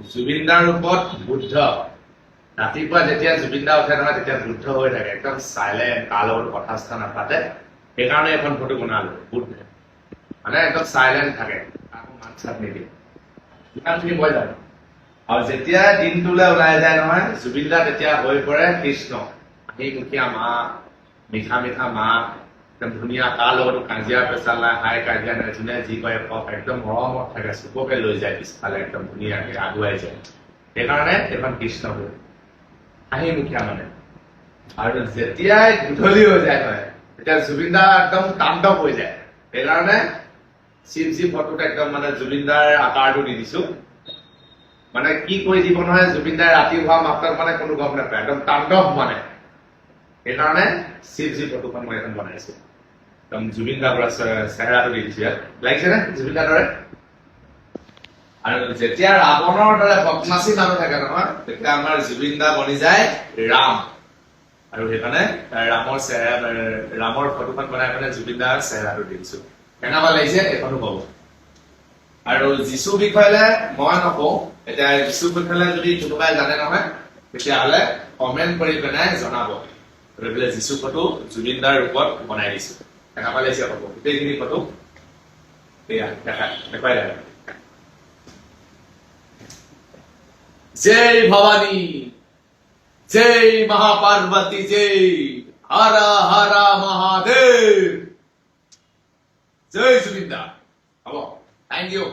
জুবিনদাৰ ৰূপত বুদ্ধ ৰাতিপুৱা যেতিয়া জুবিনদা উঠে নহয় তেতিয়া বুদ্ধ হৈ থাকে একদম চাইলেণ্ট কাৰ লগত কথা চথা নাপাতে সেইকাৰণে এখন ফটো বনালো বুদ্ধ মানে একদম চাইলেণ্ট থাকে কাকো মাত চাত নিদিয়ে ইমানখিনি মই জানো আৰু যেতিয়া দিনটোলৈ ওলাই যায় নহয় জুবিনদা তেতিয়া হৈ পৰে কৃষ্ণ হাঁহিমুখীয়া মাত মিঠা মিঠা মাত একদম ধুনীয়া কাৰ লগতো কাজিয়া পেচাল নাই হাই কাজিয়া নাই যোনে যি কয় কওক একদম মৰমত থাকে চুককে লৈ যায় পিছফালে একদম ধুনীয়াকে আগুৱাই যায় সেইকাৰণে এইখন কৃষ্ণ হৈ হাঁহিমুখীয়া মানে আৰু যেতিয়াই গধূলি হৈ যায় নহয় তেতিয়া জুবিনদা একদম তাণ্ডৱ হৈ যায় সেইকাৰণে শিৱজী ফটোত একদম মানে জুবিনদাৰ আকাৰটো দি দিছো মানে কি কৰি দিব নহয় জুবিনদাই ৰাতি হোৱা মাত্ৰক মানে কোনো গম নাপায় একদম তাণ্ডৱ মানে সেইকাৰণে শিৱজী ফটোখন মই এখন বনাইছো একদম জুবিনদাৰ পৰা চেহেৰাটো দি দিছো ইয়াত লাগিছে নে জুবিনদাৰ দৰে আৰু যেতিয়া ৰাৱণৰ দৰে বদমাচি মানুহ থাকে নহয় তেতিয়া আমাৰ জুবিনদা বনি যায় ৰাম আৰু সেইকাৰণে ৰামৰ ফটোখন বনাই পেলাই জুবিনদাৰ চেহেৰাটো দি দিছো কেনেকুৱা লাগিছে এইখনো কব আৰু যীশু বিষয়লে মই নকওঁ এতিয়া যীশু বিষয়লে যদি কোনোবাই জানে নহয় তেতিয়াহ'লে কমেণ্ট কৰি পেলাই জনাব বোলে যীশু ফটো জুবিনদাৰ ৰূপত বনাই দিছো কেনেকুৱা লাগিছে কব গোটেইখিনি ফটো এয়া দেখাই দেখা जय भवानी जय महापार्वती जय हरा हरा महादेव जय जुबिंदा थैंक यू